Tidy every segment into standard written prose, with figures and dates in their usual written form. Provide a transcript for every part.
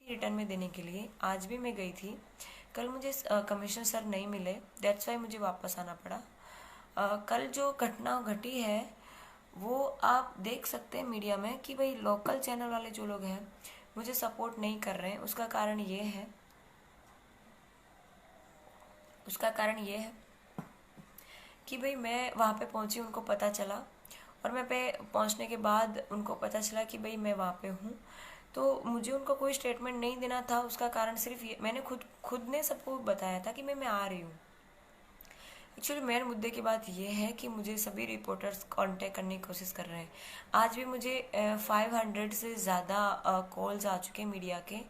Return में देने के लिए। आज भी मैं गई थी। कल मुझे कमिश्नर सर नहीं मिले, दैट्स वाई मुझे वापस आना पड़ा। कल जो घटना घटी है वो आप देख सकते हैं मीडिया में कि भाई लोकल चैनल वाले जो लोग हैं मुझे सपोर्ट नहीं कर रहे हैं। उसका कारण ये है कि भाई मैं वहाँ पे पहुँची, उनको पता चला, और मैं पे पहुँचने के बाद उनको पता चला कि भाई मैं वहाँ पे हूँ, तो मुझे उनको कोई स्टेटमेंट नहीं देना था। उसका कारण सिर्फ ये, मैंने खुद ने सबको बताया था कि मैं आ रही हूँ। एक्चुअली मेन मुद्दे की बात यह है कि मुझे सभी रिपोर्टर्स कांटेक्ट करने की कोशिश कर रहे हैं। आज भी मुझे 500 से ज़्यादा कॉल्स आ चुके हैं मीडिया के।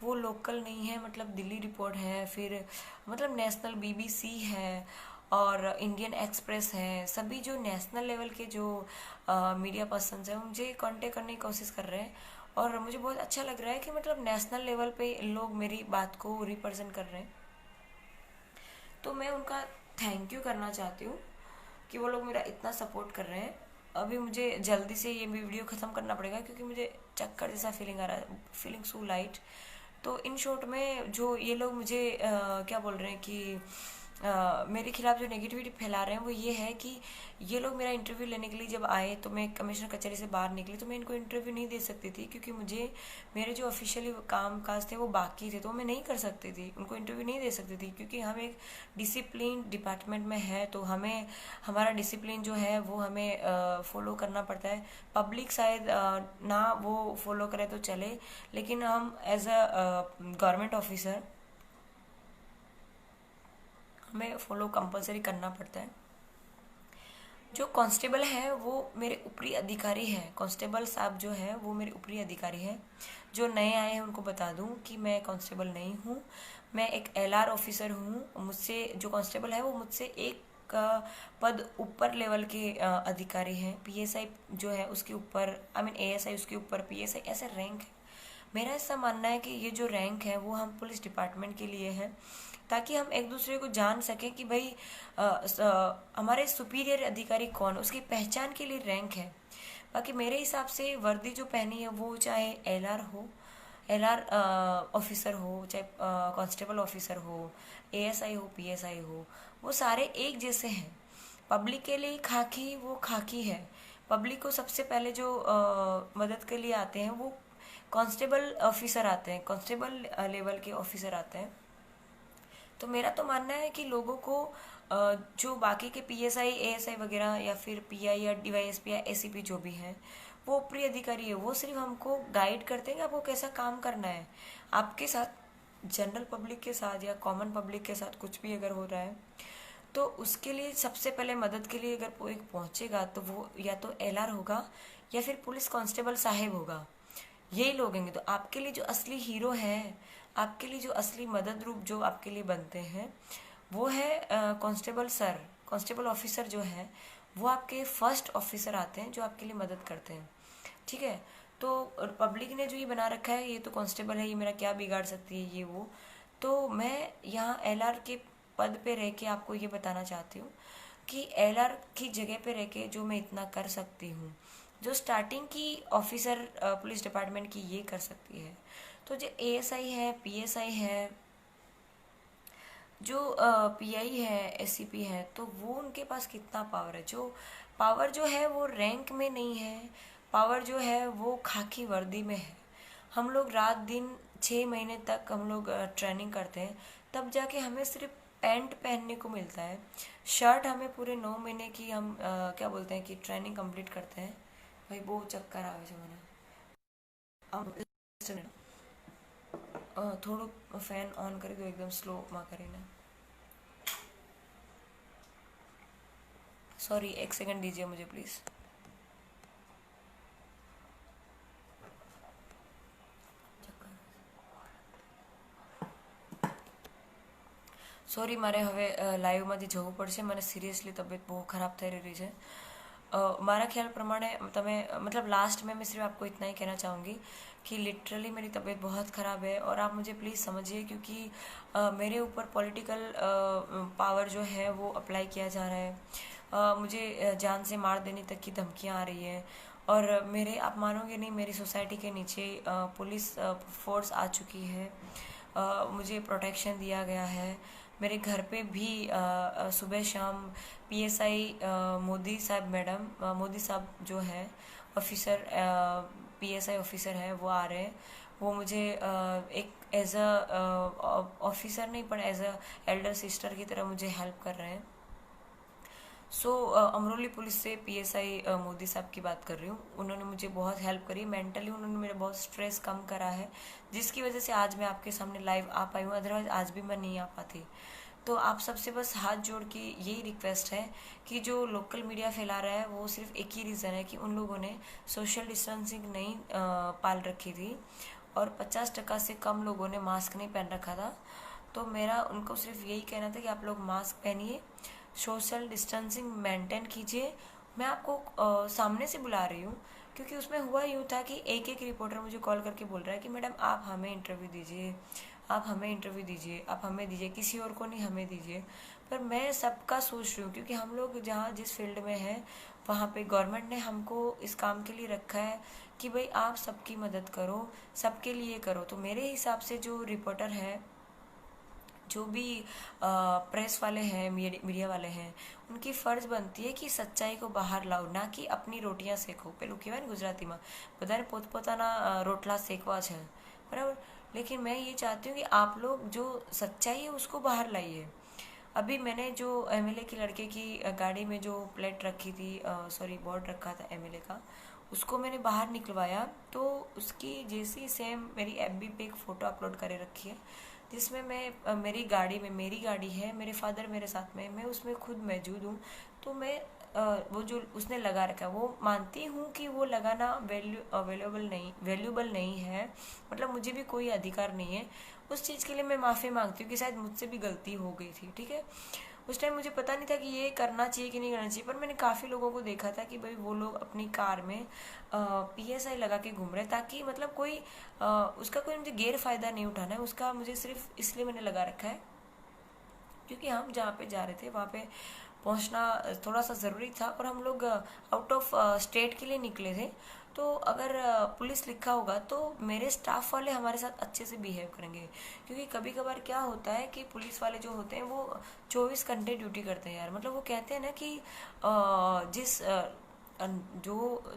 वो लोकल नहीं है, मतलब दिल्ली रिपोर्ट है, फिर मतलब नेशनल BBC है और इंडियन एक्सप्रेस है। सभी जो नेशनल लेवल के जो मीडिया पर्सन्स हैं मुझे कांटेक्ट करने की कोशिश कर रहे हैं, और मुझे बहुत अच्छा लग रहा है कि मतलब नेशनल लेवल पे लोग मेरी बात को रिप्रेजेंट कर रहे हैं। तो मैं उनका थैंक यू करना चाहती हूँ कि वो लोग मेरा इतना सपोर्ट कर रहे हैं। अभी मुझे जल्दी से ये वीडियो ख़त्म करना पड़ेगा क्योंकि मुझे चक्कर जैसा फीलिंग आ रहा है, फीलिंग सो लाइट। तो इन शॉर्ट में जो ये लोग मुझे क्या बोल रहे हैं कि मेरे खिलाफ जो नेगेटिविटी फैला रहे हैं वो ये है कि ये लोग मेरा इंटरव्यू लेने के लिए जब आए तो मैं कमिश्नर कचहरी से बाहर निकली तो मैं इनको इंटरव्यू नहीं दे सकती थी, क्योंकि मुझे मेरे जो ऑफिशियली काम काज थे वो बाकी थे, तो मैं नहीं कर सकती थी, उनको इंटरव्यू नहीं दे सकती थी, क्योंकि हम एक डिसिप्लिन डिपार्टमेंट में है, तो हमें हमारा डिसिप्लिन जो है वो हमें फॉलो करना पड़ता है। पब्लिक शायद ना वो फॉलो करे तो चले, लेकिन हम एज अ गवर्नमेंट ऑफिसर हमें फॉलो कंपलसरी करना पड़ता है। जो कांस्टेबल है वो मेरे ऊपरी अधिकारी है, कांस्टेबल साहब जो है वो मेरे ऊपरी अधिकारी है। जो नए आए हैं उनको बता दूं कि मैं कांस्टेबल नहीं हूँ, मैं एक LR ऑफिसर हूँ। मुझसे जो कांस्टेबल है वो मुझसे एक पद ऊपर लेवल के अधिकारी हैं। PSI जो है उसके ऊपर, आई मीन ASI उसके ऊपर, PSI ऐसे रैंक है। मेरा ऐसा मानना है कि ये जो रैंक है वो हम पुलिस डिपार्टमेंट के लिए है, ताकि हम एक दूसरे को जान सकें कि भाई हमारे सुपीरियर अधिकारी कौन, उसकी पहचान के लिए रैंक है। बाकी मेरे हिसाब से वर्दी जो पहनी है वो चाहे LR ऑफिसर हो, चाहे कांस्टेबल ऑफिसर हो, ASI हो, PSI हो, वो सारे एक जैसे हैं। पब्लिक के लिए खाकी वो खाकी है। पब्लिक को सबसे पहले जो मदद के लिए आते हैं वो कांस्टेबल ऑफिसर आते हैं, कांस्टेबल लेवल के ऑफिसर आते हैं। तो मेरा तो मानना है कि लोगों को जो बाकी के PSI ASI वगैरह या फिर PI या DYSP या ACP जो भी हैं वो ऊपरी अधिकारी है, वो सिर्फ हमको गाइड करते हैं कि आपको कैसा काम करना है। आपके साथ जनरल पब्लिक के साथ या कॉमन पब्लिक के साथ कुछ भी अगर हो रहा है तो उसके लिए सबसे पहले मदद के लिए अगर कोई पहुंचेगा तो वो या तो LR होगा या फिर पुलिस कांस्टेबल साहेब होगा, यही लोग होंगे। तो आपके लिए जो असली हीरो है, आपके लिए जो असली मदद रूप जो आपके लिए बनते हैं वो है कांस्टेबल सर, कांस्टेबल ऑफिसर जो है वो आपके फर्स्ट ऑफिसर आते हैं जो आपके लिए मदद करते हैं। ठीक है, तो पब्लिक ने जो ये बना रखा है ये तो कांस्टेबल है, ये मेरा क्या बिगाड़ सकती है ये वो। तो मैं यहाँ LR के पद पे रह के आपको ये बताना चाहती हूँ कि LR की जगह पे रह के जो मैं इतना कर सकती हूँ, जो स्टार्टिंग की ऑफिसर पुलिस डिपार्टमेंट की ये कर सकती है, तो जो ASI है, PSI है, जो PI है, SCP है, तो वो उनके पास कितना पावर है। जो पावर जो है वो रैंक में नहीं है, पावर जो है वो खाकी वर्दी में है। हम लोग रात दिन 6 महीने तक हम लोग ट्रेनिंग करते हैं, तब जाके हमें सिर्फ पैंट पहनने को मिलता है। शर्ट हमें पूरे 9 महीने की हम क्या बोलते हैं कि ट्रेनिंग कंप्लीट करते हैं। भाई બહુ ચક્કર આવે છે મને. થોડુંક ફેન ઓન કરી દો એકદમ સ્લોમાં કરીને. सॉरी, 1 सेकंड दीजिए मुझे प्लीज़. સોરી, મારે હવે લાઈવમાંથી જવું પડશે. મને સિરિયસલી તબિયત બહુ ખરાબ થઈ રહી છે. मारा ख्याल प्रमाणे तमें मतलब लास्ट में मैं सिर्फ आपको इतना ही कहना चाहूँगी कि लिटरली मेरी तबीयत बहुत ख़राब है और आप मुझे प्लीज़ समझिए, क्योंकि मेरे ऊपर पॉलिटिकल पावर जो है वो अप्लाई किया जा रहा है। मुझे जान से मार देने तक की धमकियाँ आ रही है और मेरे, आप मानोगे नहीं, मेरी सोसाइटी के नीचे पुलिस फोर्स आ चुकी है। मुझे प्रोटेक्शन दिया गया है। मेरे घर पे भी सुबह शाम पीएसआई मोदी साहब, मैडम मोदी साहब जो है ऑफिसर, पीएसआई ऑफिसर है, वो आ रहे हैं। वो मुझे एक एज अ ऑफिसर नहीं पर एज अ एल्डर सिस्टर की तरह मुझे हेल्प कर रहे हैं। अमरोली पुलिस से पीएसआई मोदी साहब की बात कर रही हूँ। उन्होंने मुझे बहुत हेल्प करी मेंटली, उन्होंने मेरा बहुत स्ट्रेस कम करा है, जिसकी वजह से आज मैं आपके सामने लाइव आ पाई हूँ, अदरवाइज आज भी मैं नहीं आ पाती। तो आप सबसे बस हाथ जोड़ के यही रिक्वेस्ट है कि जो लोकल मीडिया फैला रहा है वो सिर्फ एक ही रीज़न है कि उन लोगों ने सोशल डिस्टेंसिंग नहीं पाल रखी थी और 50% से कम लोगों ने मास्क नहीं पहन रखा था। तो मेरा उनको सिर्फ यही कहना था कि आप लोग मास्क पहनिए, सोशल डिस्टेंसिंग मेंटेन कीजिए। मैं आपको सामने से बुला रही हूँ क्योंकि उसमें हुआ यूँ था कि एक एक रिपोर्टर मुझे कॉल करके बोल रहा है कि मैडम आप हमें इंटरव्यू दीजिए, आप हमें इंटरव्यू दीजिए, आप हमें दीजिए, किसी और को नहीं, हमें दीजिए। पर मैं सबका सोच रही हूँ क्योंकि हम लोग जहाँ जिस फील्ड में हैं वहाँ पे गवर्नमेंट ने हमको इस काम के लिए रखा है कि भाई आप सबकी मदद करो, सबके लिए करो। तो मेरे हिसाब से जो रिपोर्टर है, जो भी प्रेस वाले हैं, मीडिया वाले हैं, उनकी फ़र्ज बनती है कि सच्चाई को बाहर लाओ, ना कि अपनी रोटियां सेको। पेલું કહેવાય ને ગુજરાતીમાં બધાને પોતપોતાના રોટલા સેકવા છે, बराबर। लेकिन मैं ये चाहती हूँ कि आप लोग जो सच्चाई है उसको बाहर लाइए। अभी मैंने जो एमएलए की लड़के की गाड़ी में जो प्लेट रखी थी, सॉरी बोर्ड रखा था एमएलए का, उसको मैंने बाहर निकलवाया तो उसकी जैसी सेम मेरी एफबी पे एक फ़ोटो अपलोड करे रखी है जिसमें मैं मेरी गाड़ी में, मेरी गाड़ी है, मेरे फादर मेरे साथ में, मैं उसमें खुद मौजूद हूँ। तो मैं वो जो उसने लगा रखा है वो मानती हूँ कि वो लगाना वैल्यूएबल नहीं है, मतलब मुझे भी कोई अधिकार नहीं है। उस चीज़ के लिए मैं माफ़ी मांगती हूँ कि शायद मुझसे भी गलती हो गई थी, ठीक है। उस टाइम मुझे पता नहीं था कि ये करना चाहिए कि नहीं करना चाहिए, पर मैंने काफ़ी लोगों को देखा था कि भाई वो लोग अपनी कार में पीएसआई लगा के घूम रहे हैं, ताकि मतलब कोई उसका कोई मुझे गैर फायदा नहीं उठाना है उसका, मुझे सिर्फ इसलिए मैंने लगा रखा है क्योंकि हम जहाँ पे जा रहे थे वहाँ पे पहुँचना थोड़ा सा ज़रूरी था और हम लोग आउट ऑफ स्टेट के लिए निकले थे। तो अगर पुलिस लिखा होगा तो मेरे स्टाफ वाले हमारे साथ अच्छे से बिहेव करेंगे, क्योंकि कभी कभार क्या होता है कि पुलिस वाले जो होते हैं वो 24 घंटे ड्यूटी करते हैं यार। मतलब वो कहते हैं ना कि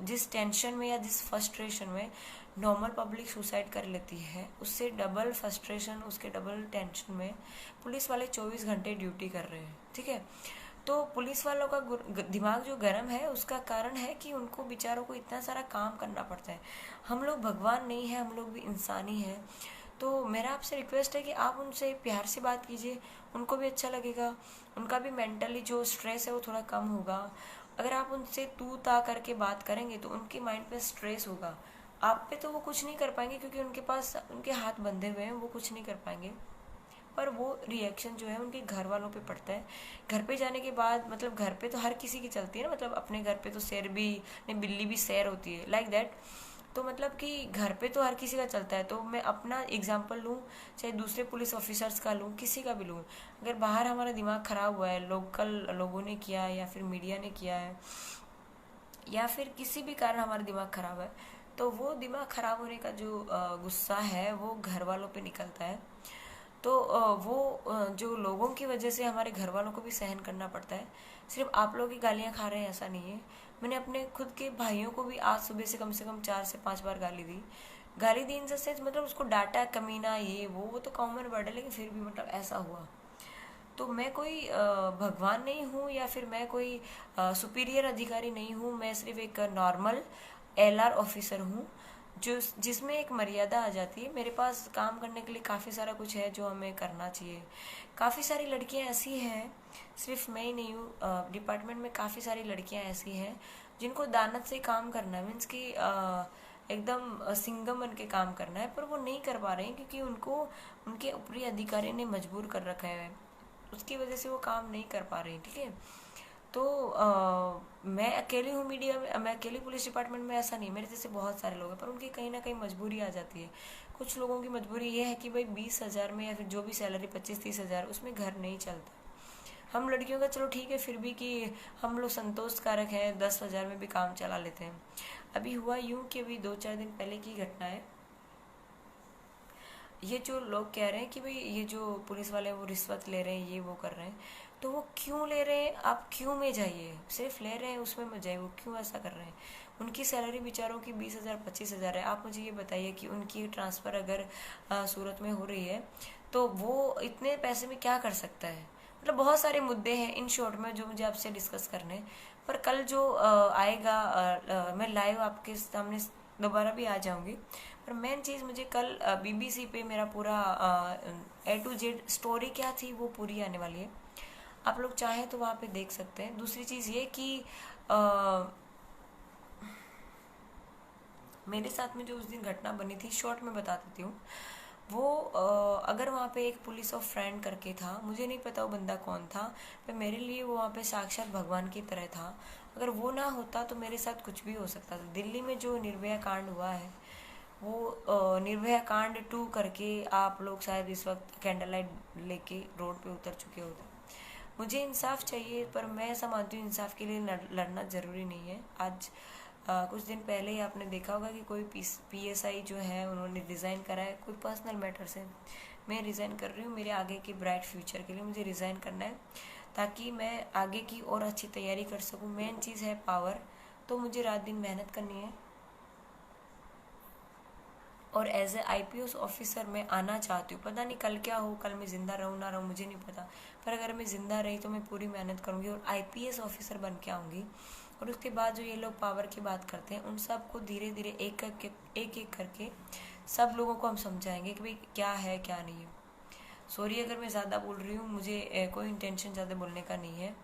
जिस टेंशन में या जिस फ्रस्ट्रेशन में नॉर्मल पब्लिक सुसाइड कर लेती है, उससे डबल फ्रस्ट्रेशन, उसके डबल टेंशन में पुलिस वाले 24 घंटे ड्यूटी कर रहे हैं, ठीक है। तो पुलिस वालों का दिमाग जो गर्म है उसका कारण है कि उनको बेचारों को इतना सारा काम करना पड़ता है। हम लोग भगवान नहीं है, हम लोग भी इंसान ही हैं। तो मेरा आपसे रिक्वेस्ट है कि आप उनसे प्यार से बात कीजिए, उनको भी अच्छा लगेगा, उनका भी मेंटली जो स्ट्रेस है वो थोड़ा कम होगा। अगर आप उनसे तू ता करके बात करेंगे तो उनके माइंड पे स्ट्रेस होगा, आप पे तो वो कुछ नहीं कर पाएंगे क्योंकि उनके पास उनके हाथ बंधे हुए हैं, वो कुछ नहीं कर पाएंगे। पर वो रिएक्शन जो है उनके घर वालों पे पड़ता है। घर पे जाने के बाद, मतलब घर पे तो हर किसी की चलती है ना, मतलब अपने घर पे तो शेर भी नहीं, बिल्ली भी शेर होती है, लाइक दैट। तो मतलब कि घर पे तो हर किसी का चलता है। तो मैं अपना एग्जांपल लूँ, चाहे दूसरे पुलिस ऑफिसर्स का लूँ, किसी का भी लूँ, अगर बाहर हमारा दिमाग ख़राब हुआ है, लोकल लोगों ने किया है या फिर मीडिया ने किया है या फिर किसी भी कारण हमारा दिमाग ख़राब है, तो वो दिमाग ख़राब होने का जो गुस्सा है वो घर वालों पे निकलता है। तो जो लोगों की वजह से हमारे घर वालों को भी सहन करना पड़ता है। सिर्फ आप लोग ही गालियाँ खा रहे हैं ऐसा नहीं है। मैंने अपने खुद के भाइयों को भी आज सुबह से कम 4 से 5 बार गाली दी इन द सेंस, मतलब उसको डांटा, कमीना, ये वो तो कॉमन वर्ड है, लेकिन फिर भी मतलब ऐसा हुआ। तो मैं कोई भगवान नहीं हूँ या फिर मैं कोई सुपीरियर अधिकारी नहीं हूँ, मैं सिर्फ एक नॉर्मल एलआर ऑफिसर हूँ जो जिसमें एक मर्यादा आ जाती है। मेरे पास काम करने के लिए काफ़ी सारा कुछ है जो हमें करना चाहिए। काफ़ी सारी लड़कियां ऐसी हैं, सिर्फ मैं ही नहीं हूँ, डिपार्टमेंट में काफ़ी सारी लड़कियां ऐसी हैं जिनको दानत से काम करना है, मीन्स कि एकदम सिंगम बन के काम करना है, पर वो नहीं कर पा रहे हैं क्योंकि उनको उनके ऊपरी अधिकारी ने मजबूर कर रखा है, उसकी वजह से वो काम नहीं कर पा रही, ठीक है। तो मैं अकेली हूँ मीडिया में, मैं अकेली पुलिस डिपार्टमेंट में, ऐसा नहीं, मेरे जैसे बहुत सारे लोग हैं, पर उनकी कहीं ना कहीं मजबूरी आ जाती है। कुछ लोगों की मजबूरी ये है कि भाई 20,000 में या फिर जो भी सैलरी 25-30 हज़ार, उसमें घर नहीं चलता। हम लड़कियों का चलो ठीक है फिर भी कि हम लोग संतोषकारक हैं, 10,000 में भी काम चला लेते हैं। अभी हुआ यूं कि अभी 2-4 दिन पहले की घटना है। ये जो लोग कह रहे हैं कि भाई ये जो पुलिस वाले वो रिश्वत ले रहे हैं, ये वो कर रहे हैं, तो वो क्यों ले रहे हैं? आप क्यों में जाइए, सिर्फ ले रहे हैं उसमें मत जाइए, वो क्यों ऐसा कर रहे हैं? उनकी सैलरी बेचारों की 20,000 25,000 है। आप मुझे ये बताइए कि उनकी ट्रांसफ़र अगर सूरत में हो रही है तो वो इतने पैसे में क्या कर सकता है? मतलब बहुत सारे मुद्दे हैं इन शॉर्ट में जो मुझे आपसे डिस्कस करने हैं। पर कल जो आएगा मैं लाइव आपके सामने दोबारा भी आ जाऊंगी। पर मेन चीज़ मुझे कल बीबीसी पे मेरा पूरा A to Z स्टोरी क्या थी वो पूरी आने वाली है। आप लोग चाहें तो वहाँ पे देख सकते हैं। दूसरी चीज़ ये कि मेरे साथ में जो उस दिन घटना बनी थी, शॉर्ट में बता देती हूँ। वो अगर वहाँ पे एक पुलिस ऑफ फ्रेंड करके था, मुझे नहीं पता वो बंदा कौन था, पर मेरे लिए वो वहाँ पे साक्षात भगवान की तरह था। अगर वो ना होता तो मेरे साथ कुछ भी हो सकता था। दिल्ली में जो निर्भया कांड हुआ है, वो निर्भया कांड 2 करके आप लोग शायद इस वक्त कैंडल लाइट लेके रोड पे उतर चुके होते। मुझे इंसाफ चाहिए, पर मैं ऐसा मानती हूँ इंसाफ के लिए लड़ना ज़रूरी नहीं है। आज कुछ दिन पहले ही आपने देखा होगा कि कोई PSI जो है उन्होंने रिज़ाइन करा है कोई पर्सनल मैटर से। मैं रिज़ाइन कर रही हूँ मेरे आगे के ब्राइट फ्यूचर के लिए। मुझे रिज़ाइन करना है ताकि मैं आगे की और अच्छी तैयारी कर सकूँ। मेन चीज़ है पावर, तो मुझे रात दिन मेहनत करनी है। और एज ए IPS ऑफिसर मैं आना चाहती हूँ। पता नहीं कल क्या हो, कल मैं ज़िंदा रहूँ ना रहूँ मुझे नहीं पता, पर अगर मैं ज़िंदा रही तो मैं पूरी मेहनत करूँगी और IPS ऑफिसर बन के आऊँगी। और उसके बाद जो ये लोग पावर की बात करते हैं, उन सब को धीरे धीरे एक एक करके सब लोगों को हम समझाएंगे कि भाई क्या है क्या नहीं है। सॉरी अगर मैं ज़्यादा बोल रही हूँ, मुझे कोई इंटेंशन ज़्यादा बोलने का नहीं है।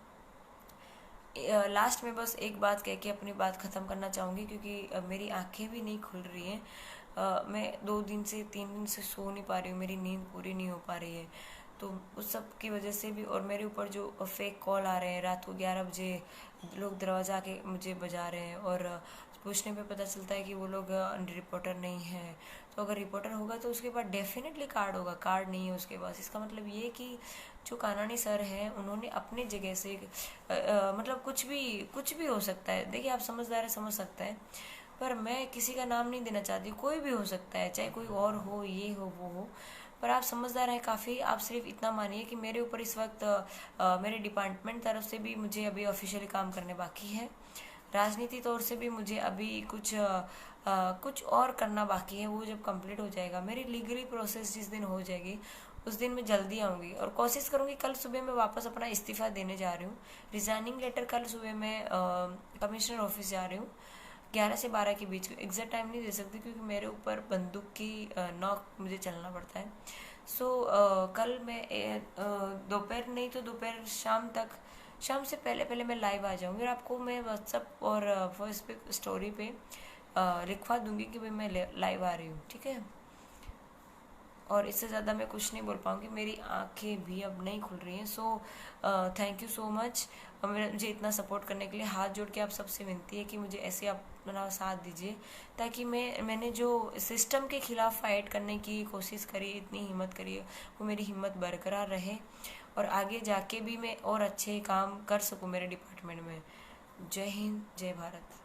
लास्ट में बस एक बात कह के अपनी बात ख़त्म करना चाहूँगी, क्योंकि मेरी आंखें भी नहीं खुल रही हैं। मैं 2 दिन से 3 दिन से सो नहीं पा रही हूँ, मेरी नींद पूरी नहीं हो पा रही है। तो उस सब की वजह से भी, और मेरे ऊपर जो फेक कॉल आ रहे हैं, रात को 11 बजे लोग दरवाज़ा के मुझे बजा रहे हैं और पूछने पे पता चलता है कि वो लोग रिपोर्टर नहीं है। तो अगर रिपोर्टर होगा तो उसके पास डेफिनेटली कार्ड होगा, कार्ड नहीं है उसके पास, इसका मतलब ये कि जो कानानी सर हैं उन्होंने अपने जगह से मतलब कुछ भी हो सकता है। देखिए आप समझदार है, समझ सकता है, पर मैं किसी का नाम नहीं देना चाहती। कोई भी हो सकता है, चाहे कोई और हो, ये हो वो हो, पर आप समझदार हैं काफ़ी। आप सिर्फ इतना मानिए कि मेरे ऊपर इस वक्त मेरे डिपार्टमेंट तरफ से भी मुझे अभी ऑफिशियली काम करने बाकी है। राजनीति तौर से भी मुझे अभी कुछ और करना बाकी है। वो जब कंप्लीट हो जाएगा, मेरी लीगली प्रोसेस जिस दिन हो जाएगी उस दिन मैं जल्दी आऊँगी और कोशिश करूँगी। कल सुबह मैं वापस अपना इस्तीफ़ा देने जा रही हूँ। रिज़ाइनिंग लेटर कल सुबह मैं कमिश्नर ऑफिस जा रही हूँ 11 से 12 के बीच। एग्जैक्ट टाइम नहीं दे सकती क्योंकि मेरे ऊपर बंदूक की नॉक मुझे चलना पड़ता है। सो कल मैं दोपहर नहीं तो दोपहर शाम से पहले पहले मैं लाइव आ जाऊँगी और आपको मैं व्हाट्सअप और फेसबुक स्टोरी पे लिखवा दूंगी कि भाई मैं लाइव आ रही हूँ, ठीक है। और इससे ज़्यादा मैं कुछ नहीं बोल पाऊँगी, मेरी आंखें भी अब नहीं खुल रही हैं। So thank you so much मुझे इतना सपोर्ट करने के लिए। हाथ जोड़ के आप सबसे विनती है कि मुझे ऐसे अपना साथ दीजिए, ताकि मैंने जो सिस्टम के खिलाफ फाइट करने की कोशिश करी, इतनी हिम्मत करी है, वो मेरी हिम्मत बरकरार रहे और आगे जाके भी मैं और अच्छे काम कर सकूँ मेरे डिपार्टमेंट में। जय हिंद, जय भारत।